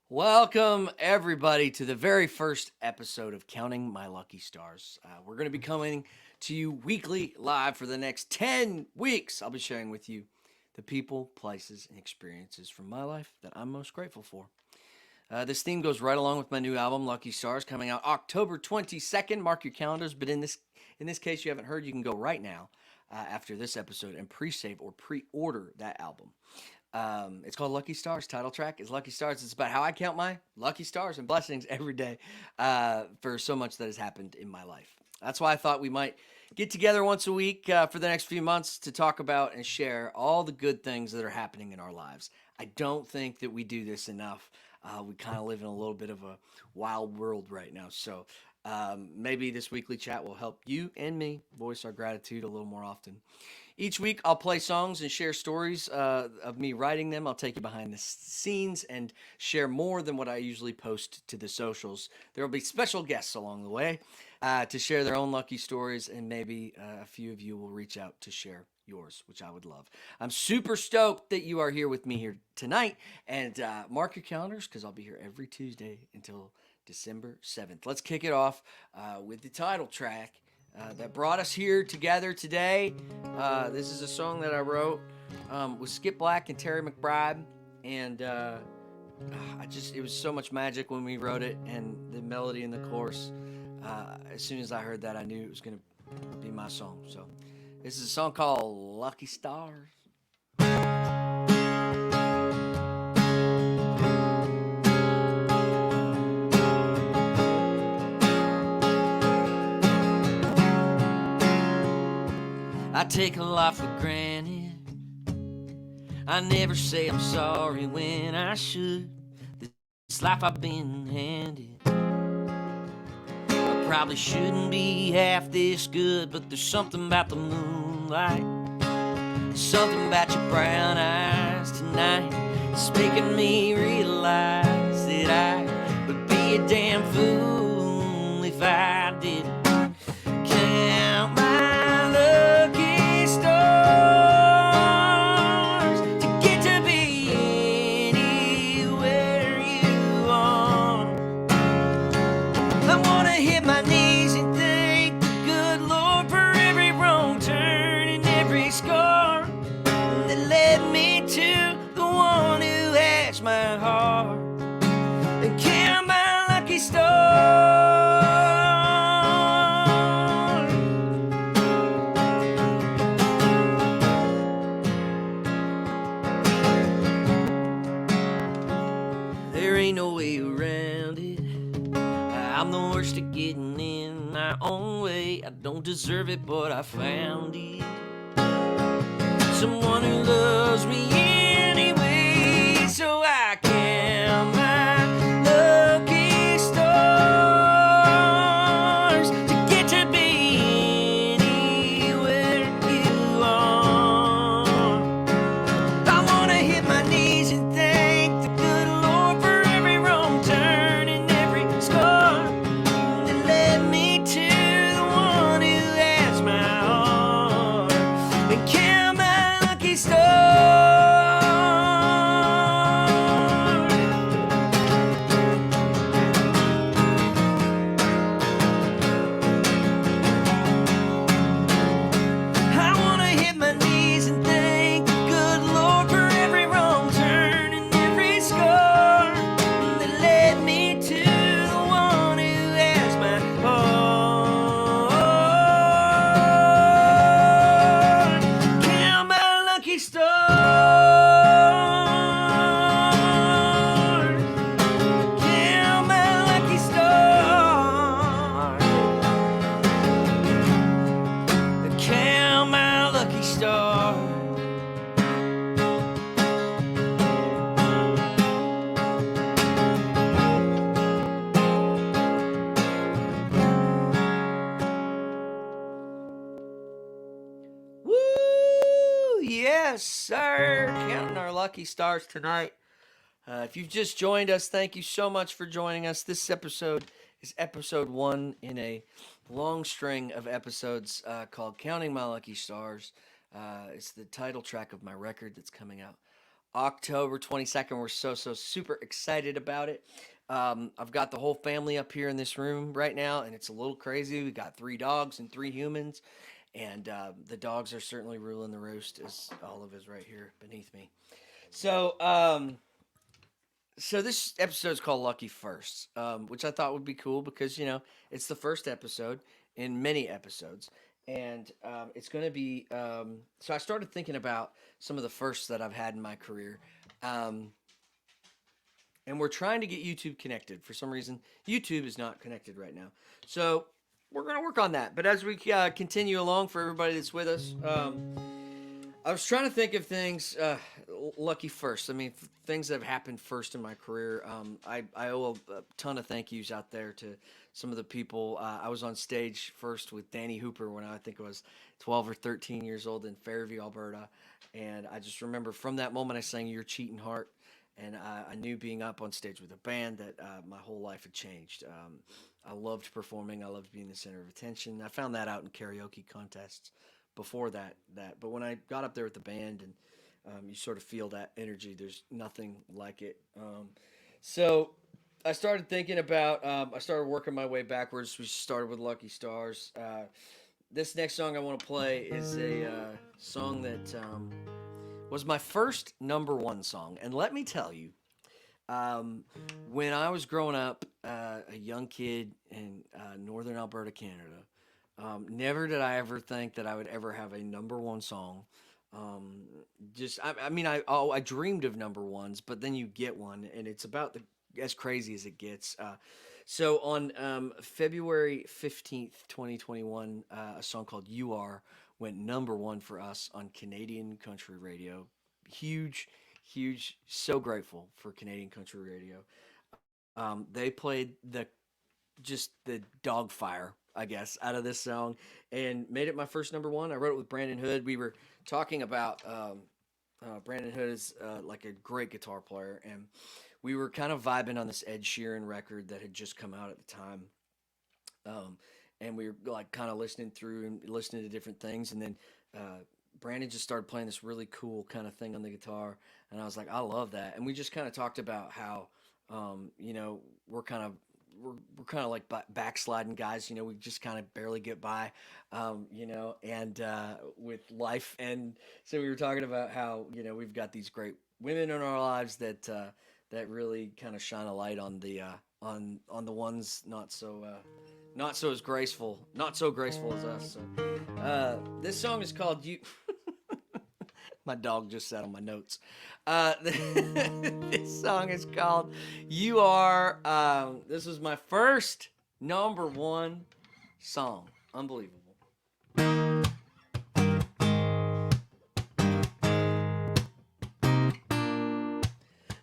Welcome, everybody, to the very first episode of Counting My Lucky Stars. We're going to be coming to you weekly live for the next 10 weeks. I'll be sharing with you the people, places, and experiences from my life that I'm most grateful for. This theme goes right along with my new album, Lucky Stars, coming out October 22nd. Mark your calendars, but in this case, you haven't heard, you can go right now after this episode and pre-save or pre-order that album. It's called Lucky Stars. Title track is Lucky Stars. It's about how I count my lucky stars and blessings every day for so much that has happened in my life. That's why I thought we might get together once a week for the next few months to talk about and share all the good things that are happening in our lives. I don't think that we do this enough. We kind of live in a little bit of a wild world right now. So maybe this weekly chat will help you and me voice our gratitude a little more often. Each week, I'll play songs and share stories of me writing them. I'll take you behind the scenes and share more than what I usually post to the socials. There will be special guests along the way to share their own lucky stories, and maybe a few of you will reach out to share yours, which I would love. I'm super stoked that you are here with me here tonight, and mark your calendars because I'll be here every Tuesday until December 7th. Let's kick it off with the title track that brought us here together today. This is a song that I wrote with Skip Black and Terry McBride, and it was so much magic when we wrote it, and the melody and the chorus. As soon as I heard that, I knew it was gonna be my song. So this is a song called Lucky Stars. I take a lot for granted. I never say I'm sorry when I should. This life I've been handed, I probably shouldn't be half this good, but there's something about the moonlight, something about your brown eyes tonight. It's making me realize that I would be a damn fool if I didn't count my lucky stars to get to be anywhere you are. I wanna hit my knees and thank the good Lord for every wrong turn and every scar that led me to the one who has my heart, and count my lucky stars. There ain't no way around it. I'm the worst at getting in my own way. I don't deserve it, but I found it. Someone who loves me anyway, so I count my lucky stars to get to be anywhere you are. I wanna hit my knees and thank the good Lord for every wrong turn and every scar that led me to the one who has my heart, and count my lucky I wanna hit my knees and thank the good Lord for every wrong turn and every scar that led me to the one who has my heart. Count my lucky stars. Count my lucky stars. Count my lucky stars. Woo! Yes, sir. Counting our lucky stars tonight. If you've just joined us, thank you so much for joining us. This episode is episode one in a long string of episodes called Counting My Lucky Stars. It's the title track of my record that's coming out October 22nd. We're so super excited about it. I've got the whole family up here in this room right now, and it's a little crazy. We got 3 dogs and 3 humans, and the dogs are certainly ruling the roost, as Olive is right here beneath me. So, so this episode is called Lucky First, which I thought would be cool because it's the first episode in many episodes, and it's going to be. So I started thinking about some of the firsts that I've had in my career, um, and we're trying to get YouTube connected. For some reason, YouTube is not connected right now, so we're going to work on that. But as we continue along, for everybody that's with us. I was trying to think of things lucky first. I mean, things that have happened first in my career. I owe a ton of thank yous out there to some of the people. I was on stage first with Danny Hooper when I think I was 12 or 13 years old in Fairview, Alberta. And I just remember from that moment I sang Your Cheating Heart. And I knew being up on stage with a band that my whole life had changed. I loved performing. I loved being the center of attention. I found that out in karaoke contests before that. But when I got up there with the band and you sort of feel that energy, there's nothing like it. So I started thinking about, I started working my way backwards. We started with Lucky Stars. This next song I want to play is a song that was my first number one song. And let me tell you, when I was growing up, a young kid in northern Alberta, Canada, never did I ever think that I would ever have a number one song. I mean, I dreamed of number ones, but then you get one, and it's about as crazy as it gets. So on February 15th, 2021, a song called "You Are" went number one for us on Canadian country radio. Huge, huge. So grateful for Canadian country radio. They played the dog fire, I guess, out of this song and made it my first number one. I wrote it with Brandon Hood. We were talking about Brandon Hood is like a great guitar player, and we were kind of vibing on this Ed Sheeran record that had just come out at the time. And we were like kind of listening through and listening to different things, and then Brandon just started playing this really cool kind of thing on the guitar, and I was like, I love that. And we just kind of talked about how we're kind of we're kind of like backsliding guys. We just kind of barely get by, and with life. And so we were talking about how we've got these great women in our lives that really kind of shine a light on the on the ones not so as graceful, not so graceful as us. So this song is called "You." My dog just sat on my notes. This song is called "You Are." This was my first number one song. Unbelievable.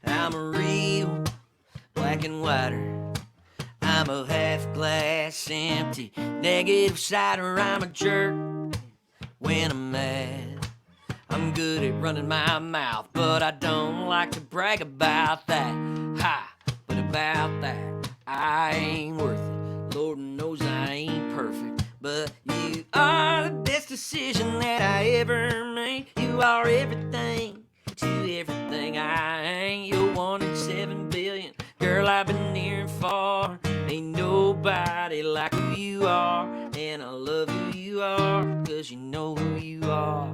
I'm a real black and whiter. I'm a half glass empty, negative cider. I'm a jerk when I'm mad. I'm good at running my mouth, but I don't like to brag about that. Ha! But about that, I ain't worth it. Lord knows I ain't perfect, but you are the best decision that I ever made. You are everything to everything I ain't. You're 1 in 7 billion. Girl, I've been near and far. Ain't nobody like who you are. And I love who you are, 'cause you know who you are.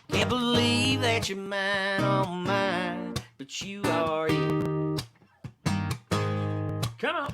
Can't believe that you're mine, all mine, but you are you. Come on.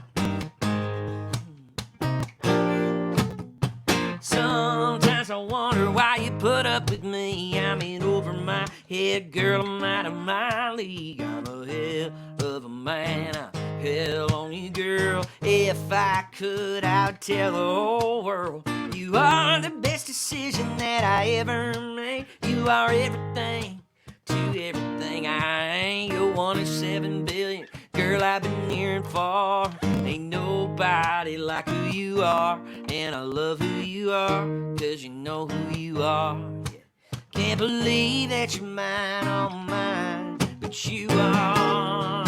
Sometimes I wonder why you put up with me. I'm in over my head, girl, I'm out of my league. I'm a hell of a man, I'm hell on you, girl. If I could, I would tell the whole world you are the best decision that I ever made. You are everything to everything I ain't. You're 1 in 7 billion. Girl, I've been near and far. Ain't nobody like who you are. And I love who you are, 'cause you know who you are. Yeah. Can't believe that you're mine, all mine, but you are.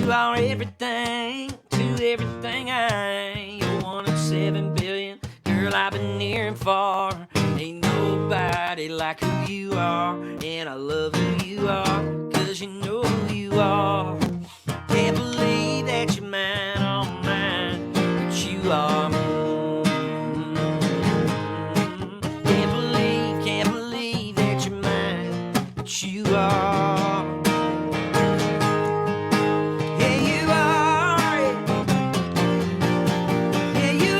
You are everything to everything I ain't. You're 1 of 7 billion. Girl, I've been near and far. Ain't nobody like who you are. And I love who you are, 'cause you know who you are. Can't believe that you're mine, all mine, but you are can't believe that you're mine, but you are. Yeah, you are. Yeah, you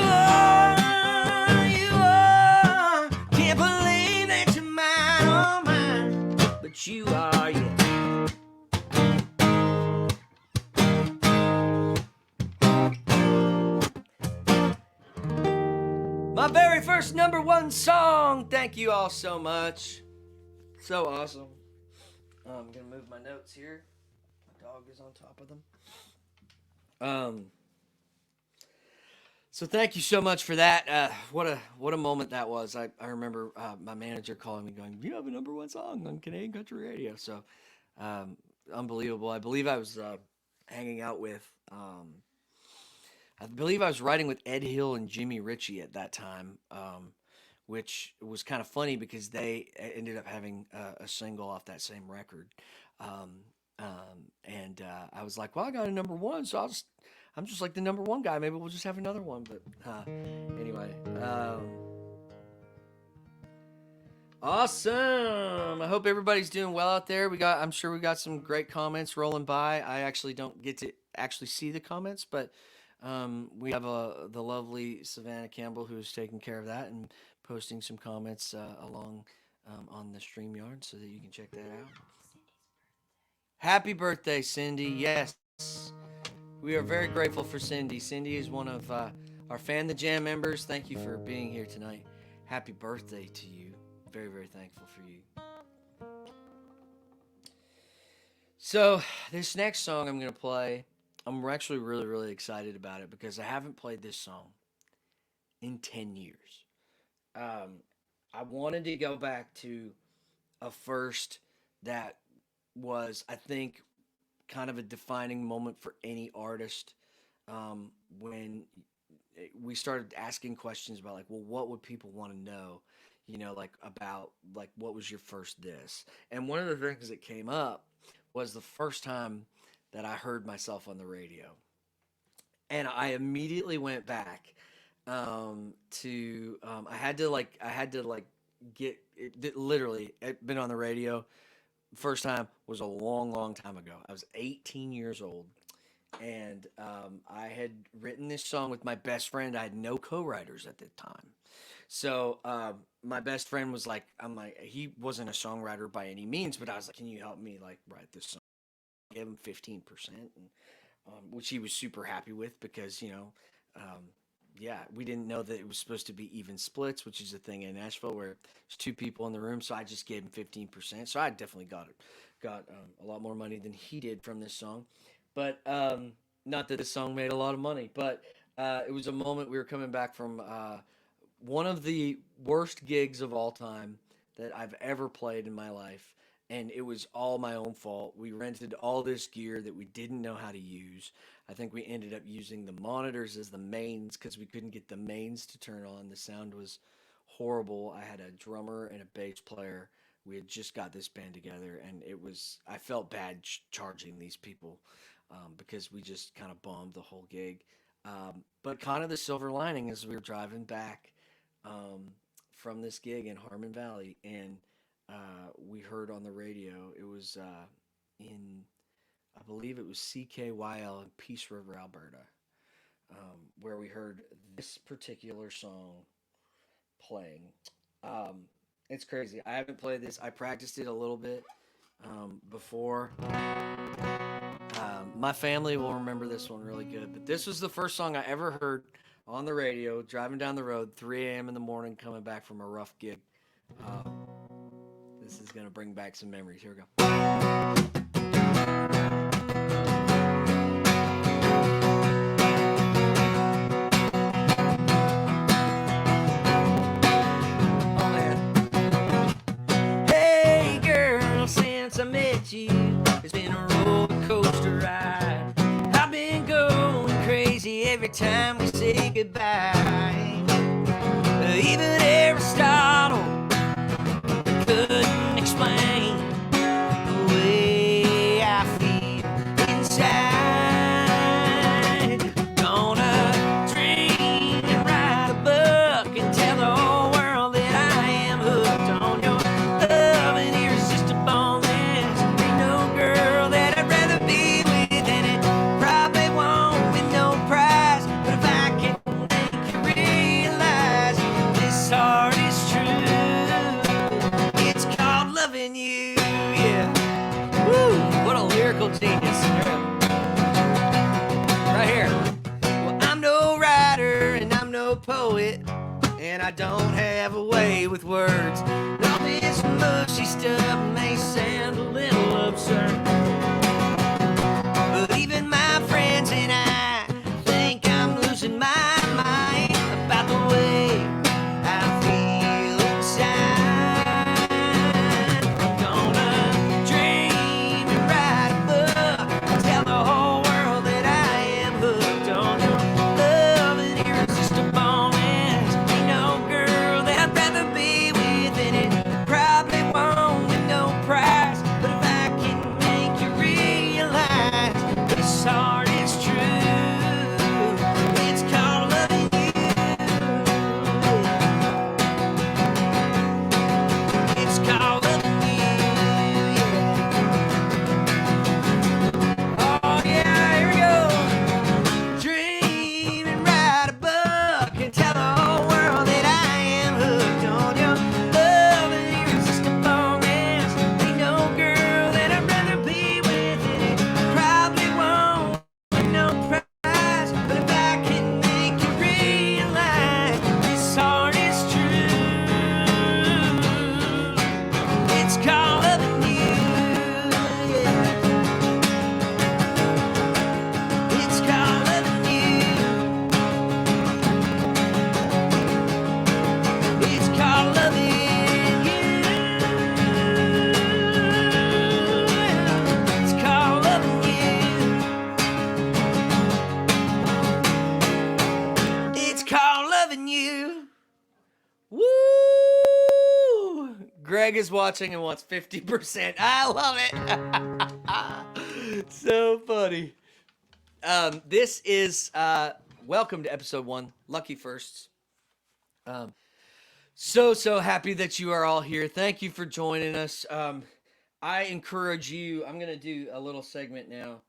are. Can't believe that you're mine, all mine, but you are, yeah. My very first #1 song. Thank you all so much. So awesome. I'm gonna move my notes here. My dog is on top of them. So thank you so much for that. What a moment that was. I remember my manager calling me, going, "You have a #1 song on Canadian Country Radio." So unbelievable. I believe I was hanging out with. I believe I was writing with Ed Hill and Jimmy Ritchie at that time, which was kind of funny because they ended up having a single off that same record. And I was like, well, I got a #1, so I'm just like the #1 guy. Maybe we'll just have another one. But anyway, awesome. I hope everybody's doing well out there. I'm sure we got some great comments rolling by. I actually don't get to actually see the comments, but we have the lovely Savannah Campbell who's taking care of that and posting some comments along on the StreamYard so that you can check that out. Happy birthday, Cindy. Yes. We are very grateful for Cindy. Cindy is one of our Fan the Jam members. Thank you for being here tonight. Happy birthday to you. Very, very thankful for you. So, this next song I'm going to play, I'm actually really, really excited about it because I haven't played this song in 10 years. I wanted to go back to a first that was, I think, kind of a defining moment for any artist when we started asking questions about, like, well, what would people want to know, like, about, like, what was your first this? And one of the things that came up was the first time that I heard myself on the radio. And I immediately went back to I had to get it, literally it been on the radio. First time was a long, long time ago. I was 18 years old, and I had written this song with my best friend. I had no co-writers at the time, so my best friend was like, he wasn't a songwriter by any means, but I was like, can you help me like write this song? I gave him 15%, and which he was super happy with because yeah, we didn't know that it was supposed to be even splits, which is a thing in Nashville where there's two people in the room. So I just gave him 15%. So I definitely got a lot more money than he did from this song. But not that this song made a lot of money, but it was a moment we were coming back from one of the worst gigs of all time that I've ever played in my life. And it was all my own fault. We rented all this gear that we didn't know how to use. I think we ended up using the monitors as the mains because we couldn't get the mains to turn on. The sound was horrible. I had a drummer and a bass player. We had just got this band together, and I felt bad charging these people because we just kind of bombed the whole gig. But kind of the silver lining is we were driving back from this gig in Harmon Valley, and we heard on the radio, it was I believe it was CKYL in Peace River, Alberta, where we heard this particular song playing. It's crazy. I haven't played this. I practiced it a little bit before. My family will remember this one really good, but this was the first song I ever heard on the radio, driving down the road, 3 a.m. in the morning, coming back from a rough gig. This is going to bring back some memories. Here we go. Oh, man. Hey, girl, since I met you, it's been a roller coaster ride. time we say goodbye. Even Aristotle couldn't explain the way I feel inside. Gonna dream and write a book and tell the whole world that I am hooked on your love and irresistibleness. Ain't no girl that I'd rather be with, and it probably won't win no prize. But if I can make you realize this heart is true, it's called loving you. Yeah. Woo! What a lyrical genius. Right here. Well, I'm no writer and I'm no poet, and I don't have a way with words. All this mushy stuff may sound a little absurd, but even my friends and I think I'm losing my mind about the way I feel inside. I'm gonna dream and write a book and tell the whole world that I am hooked on your love and irresistibleness. Ain't no girl that I'd rather be with, and it probably won't win no prize. But if I can make you realize this heart is true, it's called loving you. It's called loving you. Yeah. Oh yeah, here we go. Dream and write a book and tell the whole world that I am hooked on your love and irresistibleness. Ain't no girl that I'd rather be with, and it probably won't win no prize. But if I can make you realize this heart is true, it's called loving you. Yeah. It's called loving you. It's called loving you. It's called loving you. It's called loving you. Woo! Greg is watching and wants 50%. I love it. So funny. This is welcome to episode 1, Lucky Firsts. So happy that you are all here. Thank you for joining us. I encourage you. I'm gonna do a little segment now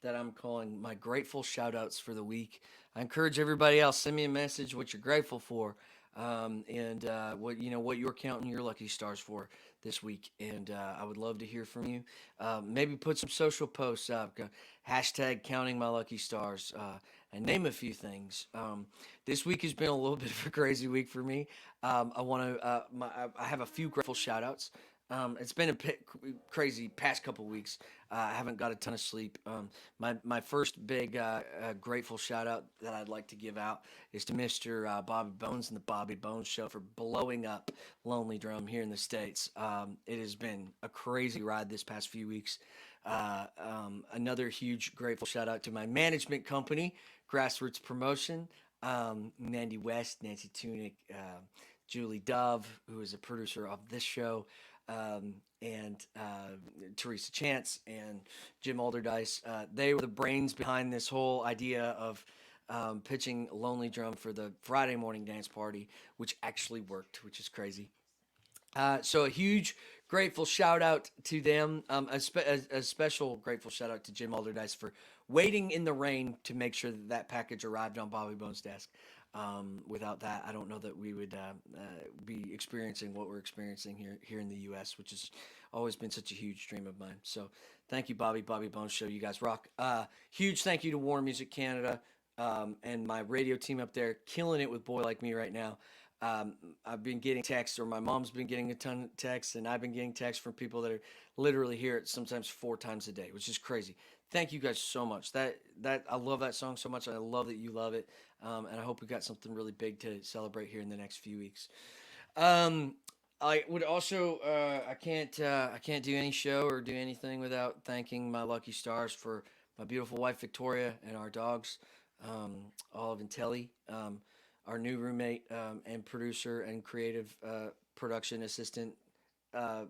that I'm calling my grateful shout outs for the week. I encourage everybody else, send me a message what you're grateful for, and what you're counting your lucky stars for this week. And I would love to hear from you. Maybe put some social posts up, hashtag counting my lucky stars, and name a few things. This week has been a little bit of a crazy week for me. I have a few grateful shout outs. It's been a crazy past couple weeks. I haven't got a ton of sleep. My first big grateful shout out that I'd like to give out is to Mr. Bobby Bones and the Bobby Bones Show for blowing up Lonely Drum here in the States. It has been a crazy ride this past few weeks. Another huge grateful shout out to my management company, Grassroots Promotion, Mandy West, Nancy Tunick, Julie Dove, who is a producer of this show, and Teresa Chance and Jim Alderdice. They were the brains behind this whole idea of pitching Lonely Drum for the Friday morning dance party, which actually worked, which is crazy. So a huge grateful shout out to them. A special grateful shout out to Jim Alderdice for waiting in the rain to make sure that that package arrived on Bobby Bones' desk. Without that, I don't know that we would be experiencing what we're experiencing here in the U.S., which has always been such a huge dream of mine. So thank you, Bobby Bones Show. You guys rock. Huge thank you to Warner Music Canada and my radio team up there, killing it with Boy Like Me right now. I've been getting texts, or my mom's been getting a ton of texts, and I've been getting texts from people that are literally hear it sometimes 4 times a day, which is crazy. Thank you guys so much. That I love that song so much. I love that you love it, and I hope we got something really big to celebrate here in the next few weeks. Um, I would also I can't do any show or do anything without thanking my lucky stars for my beautiful wife Victoria and our dogs. Olive and Telly, our new roommate and producer and creative production assistant. Uh,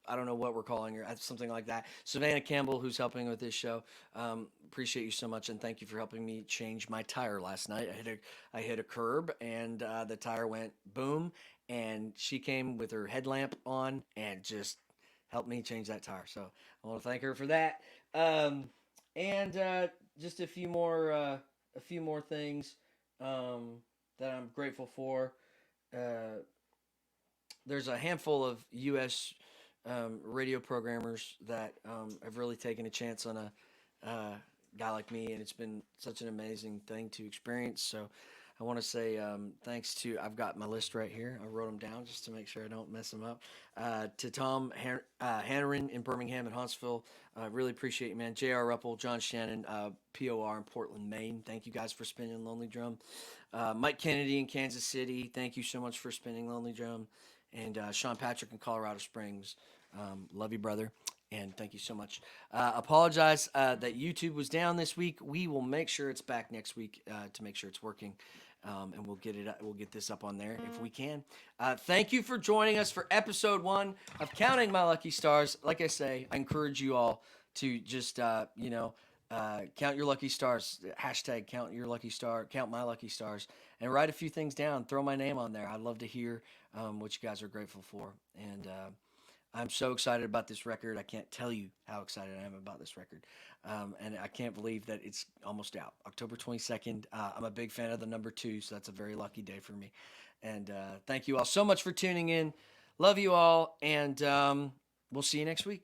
I don't know what we're calling her, something like that. Savannah Campbell, who's helping with this show. Appreciate you so much, and thank you for helping me change my tire last night. I hit a curb, and the tire went boom. And she came with her headlamp on and just helped me change that tire. So I want to thank her for that. Um, and just a few more things um, that I'm grateful for. Uh, there's a handful of U.S. Radio programmers that have really taken a chance on a guy like me, and it's been such an amazing thing to experience. So I want to say thanks to, I've got my list right here. I wrote them down just to make sure I don't mess them up. To Tom Hanneran in Birmingham and Huntsville, really appreciate you, man. J.R. Ruppel, John Shannon, POR in Portland, Maine. Thank you guys for spinning Lonely Drum. Mike Kennedy in Kansas City, thank you so much for spinning Lonely Drum. And Sean Patrick in Colorado Springs, love you, brother. And thank you so much. Apologize that YouTube was down this week. We will make sure it's back next week to make sure it's working, and we'll get it. We'll get this up on there if we can. Thank you for joining us for episode 1 of Counting My Lucky Stars. Like I say, I encourage you all to just count your lucky stars. Hashtag count your lucky star. Count my lucky stars, and write a few things down. Throw my name on there. I'd love to hear what you guys are grateful for. And I'm so excited about this record. I can't tell you how excited I am about this record. And I can't believe that it's almost out. October 22nd. I'm a big fan of the number 2, so that's a very lucky day for me. And thank you all so much for tuning in. Love you all, and we'll see you next week.